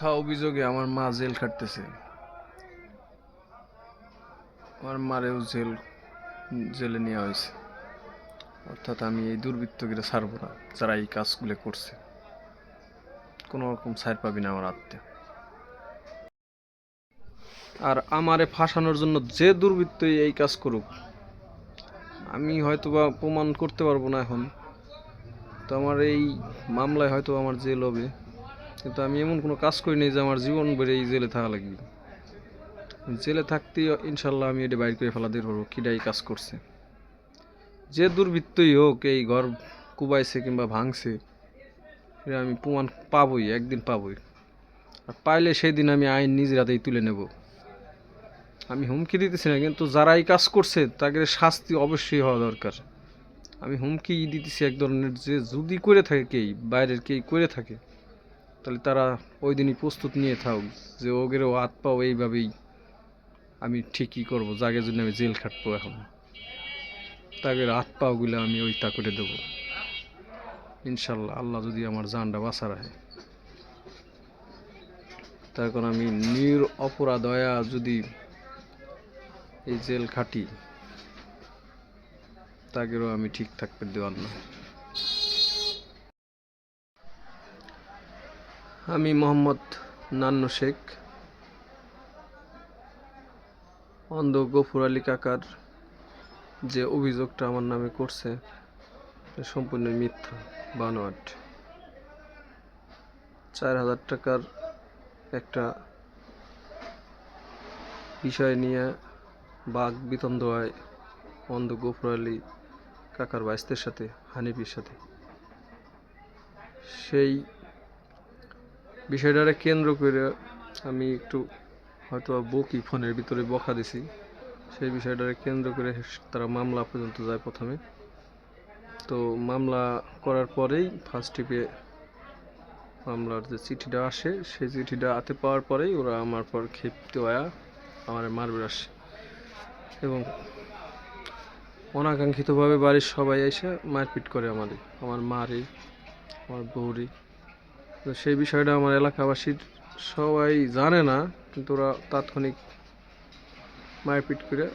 মিথ্যা অভিযোগে আমার মা জেল খাটতেছে। আমার মারেও জেলে নেওয়া হয়েছে। অর্থাৎ আমি এই দুর্বৃত্তকে ছাড়বো না, যারা এই কাজগুলো করছে। কোনো রকম ছাড় পাবি না আমার আত্মা। আর আমারে ফাঁসানোর জন্য যে দুর্বৃত্তই এই কাজ করুক, আমি হয়তোবা প্রমাণ করতে পারবো না এখন, তো আমার এই মামলায় হয়তো আমার জেল হবে, কিন্তু আমি এমন কোনো কাজ করিনি যে আমার জীবন বেড়ে এই জেলে থাকা লাগবে। জেলে থাকতেই ইনশাল্লাহ আমি এটা বাইর করে ফেলা দিতে পারবো কিডা এই কাজ করছে। যে দুর্বৃত্তই হোক এই ঘর কুবাইছে কিংবা ভাঙছে, এটা আমি প্রমাণ পাবোই, একদিন পাবোই। আর পাইলে সেই দিন আমি আইন নিজের হাতেই তুলে নেব। আমি হুমকি দিতেছি না, কিন্তু যারা এই কাজ করছে তাদের শাস্তি অবশ্যই হওয়া দরকার। আমি হুমকি দিতেছি এক ধরনের, যে যদি করে থাকে কেই বাইরের কেই করে থাকে, তাহলে তারা ওই দিনই প্রস্তুত নিয়ে থাক যে ওগেরও হাত পাও এইভাবেই আমি ঠিকই করবো, জাগে জন্য আমি জেল খাটবো। এখন তাদের হাত পাওগুলো আমি ওই তা করে দেবো ইনশাল্লাহ, আল্লাহ যদি আমার জানটা বাঁচা রাখে। তখন আমি অপরাধ হয়া যদি এই জেল খাটি, তাদেরও আমি ঠিক থাকতে দেওয়ার না। আমি মোহাম্মদ নান্নু শেখ, অন্ধ গফুর আলী কাকার যে অভিযোগটা আমার নামে করছে সম্পূর্ণ মিথ্যা, বানোয়াট। 4,000 টাকার একটা বিষয় নিয়ে বাঘ বিতন্ড হয় অন্ধ গফুর আলী কাকার বাইস্তের সাথে, হানিফির সাথে। সেই বিষয়টারে কেন্দ্র করে আমি একটু হয়তো বকি, ফোনের ভিতরে বকা দিছি। সেই বিষয়টারে কেন্দ্র করে তারা মামলা পর্যন্ত যায় প্রথমে। তো মামলা করার পরেই ফার্স্ট টিপে মামলার যে চিঠিটা আসে, সেই চিঠিটা হাতে পাওয়ার পরেই ওরা আমার পর ক্ষিপ্ত হয়ে আমার মারবে আসে, এবং অনাকাঙ্ক্ষিতভাবে বাড়ির সবাই এসে মারপিট করে আমার মারে, আমার বউরে। তো সেই বিষয়টা আমার এলাকাবাসীর সবাই জানে না, কিন্তু ওরা তাৎক্ষণিক মারপিট করে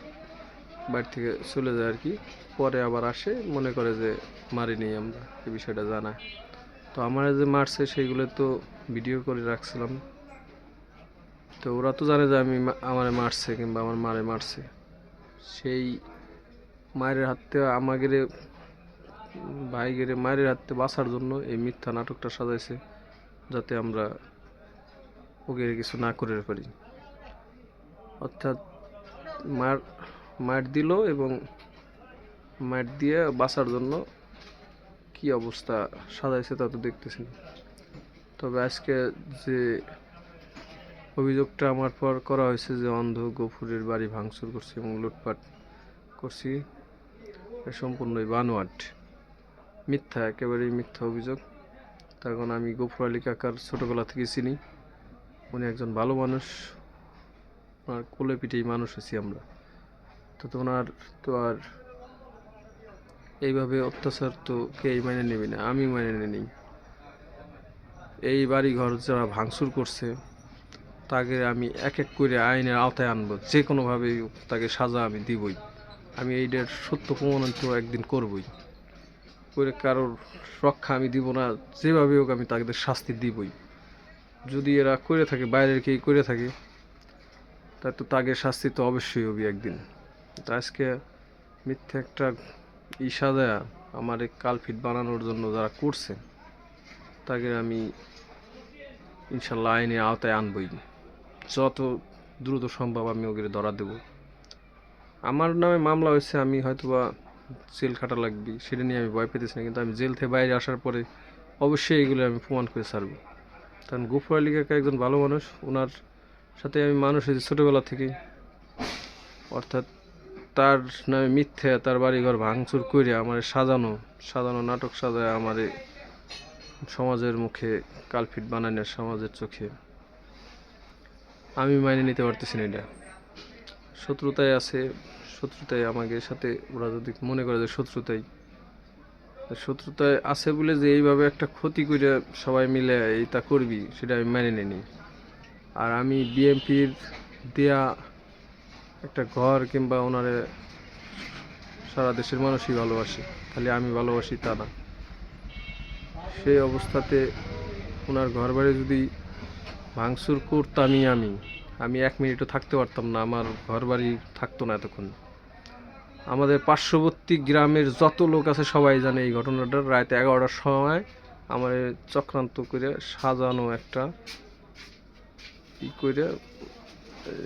বাড়ি থেকে চলে যায় আর কি। পরে আবার আসে, মনে করে যে মারিনি আমরা, এই বিষয়টা জানায়। তো আমার যে মারছে সেইগুলো তো ভিডিও করে রাখছিলাম। তো ওরা তো জানে যে আমি আমারে মারছে কিংবা আমার মারে মারছে। সেই মায়ের হাত থেকে আমাদের ভাইগের মায়ের হাত থেকে বাঁচার জন্য এই মিথ্যা নাটকটা সাজাইছে, যাতে আমরা ওকে কিছু না করে পারি। অর্থাৎ মার মার দিল, এবং মার দিয়ে বাঁচার জন্য কি অবস্থা সাজাইছে তা তো দেখতেছেন। তবে আজকে যে অভিযোগটা আমার পর করা হয়েছে যে অন্ধ গফুরের বাড়ি ভাঙচুর করছি এবং লুটপাট করছি, সম্পূর্ণই বানোয়াট, মিথ্যা, একেবারেই মিথ্যা অভিযোগ। তখন আমি গফুর আলী কাকার ছোটোবেলা থেকে চিনি, উনি একজন ভালো মানুষ, ওনার কোলে পিঠেই মানুষ হয়েছি আমরা। তো ওনার তো আর এইভাবে অত্যাচার তো কেই মেনে নেবে না, আমি মেনে নিই। এই বাড়ি ঘর যারা ভাঙচুর করছে তাকে আমি এক এক করে আইনের আওতায় আনবো, যে কোনোভাবেই তাকে সাজা আমি দিবই। আমি এইটার সত্য প্রমাণিত একদিন করবই, করে কারোর রক্ষা আমি দিব না, যেভাবে হোক আমি তাদের শাস্তি দিবই। যদি এরা করে থাকে, বাইরের কেউ করে থাকে, তা তো তাদের শাস্তি তো অবশ্যই হবে একদিন। তো আজকে মিথ্যে একটা সাজায়া আমার কালফিট বানানোর জন্য যারা করছে, তাকে আমি ইনশাল্লাহ আইনের আওতায় আনবই। যত দ্রুত সম্ভব আমি ওকে ধরা দেব। আমার নামে মামলা হয়েছে, আমি হয়তোবা জেল খাটা লাগবে সেটা নিয়ে আমি ভয় পেতেছি না, কিন্তু আমি জেল থেকে বাইরে আসার পরে অবশ্যই এগুলো আমি প্রমাণ করে ছাড়বো। কারণ গফুর আলী কাকা একজন ভালো মানুষ, ওনার সাথে আমি মানুষ হয়েছি ছোটোবেলা থেকেই। অর্থাৎ তার নামে মিথ্যে তার বাড়িঘর ভাঙচুর করে আমার সাজানো সাজানো নাটক সাজায় আমার সমাজের মুখে কালফিট বানানোর, সমাজের চোখে আমি মাইনে নিতে পারতেছি না। এটা শত্রুতায় আছে, শত্রুতায় আমাদের সাথে ওরা যদি মনে করে যে শত্রুতায় আছে বলে যে এইভাবে একটা ক্ষতি করে সবাই মিলে এইটা করবি, সেটা আমি মেনে নিই। আর আমি বিএমপির দেয়া একটা ঘর কিংবা ওনারে সারা দেশের মানুষই ভালোবাসি, খালি আমি ভালোবাসি তা না। সেই অবস্থাতে ওনার ঘর বাড়ি যদি ভাঙচুর করতামই আমি 1 মিনিটও থাকতে পারতাম না, আমার ঘর বাড়ি থাকতো না এতক্ষণ। আমাদের পার্শ্ববর্তী গ্রামের যত লোক আছে সবাই জানে এই ঘটনাটা। রাত 11টার সময় আমার চক্রান্ত করে সাজানো একটা করে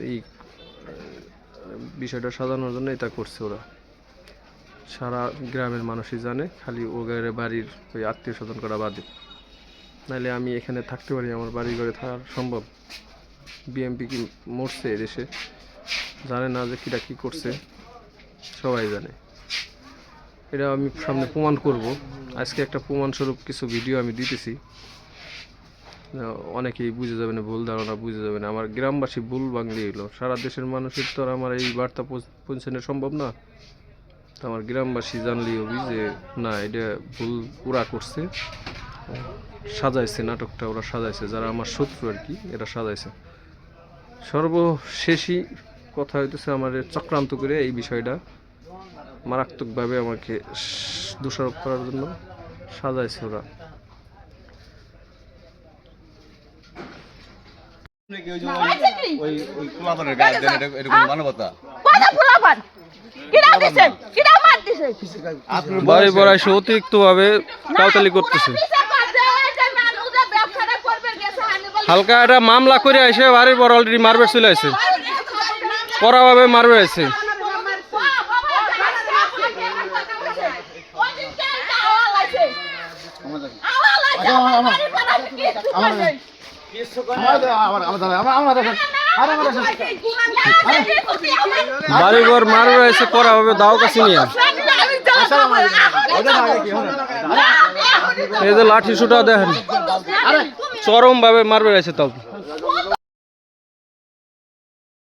এই বিষয়টা সাজানোর জন্য এটা করছে ওরা। সারা গ্রামের মানুষই জানে, খালি ওদের বাড়ির ওই আত্মীয় স্বজন করা বাদে। নাহলে আমি এখানে থাকতে পারি, আমার বাড়ি ঘরে থাকা সম্ভব। বিএমপি কি মরছে এদেশে? জানে না যে কিটা কি করছে, সবাই জানে। এটা আমি সামনে প্রমাণ করব। আজকে একটা প্রমাণস্বরূপ কিছু ভিডিও আমি দিতেছি, অনেকেই বুঝে যাবে না, ভুল ধারণা বুঝে যাবে না। আমার গ্রামবাসী ভুল বাংলি হইলো, সারা দেশের মানুষের তো আর আমার এই বার্তা পৌঁছানো সম্ভব না। তো আমার গ্রামবাসী জানলেই হবি যে না, এটা ভুল ওরা করছে, সাজাইছে নাটকটা, ওরা সাজাইছে, যারা আমার শত্রু আর কি, এরা সাজাইছে। সর্বশেষই কথা হইতেছে আমার চক্রান্ত করে এই বিষয়টা মারাত্মকভাবে আমাকে দোষারোপ করার জন্য সাজাইছে ওরা। বাড়ি বড়াইছে অতিরিক্ত ভাবে কাউতালি করতেছে। হালকা একটা মামলা করে আসে বাড়ির বড় অলরেডি মারবে চলে আসে, কড়া ভাবে মারবে আছে। বাড়ি ঘর মারবে আছে কড়া ভাবে, দাও কাছে নিয়ে এই যে লাঠি সুটা দেখেন, চরম ভাবে মারবে আছে। তাও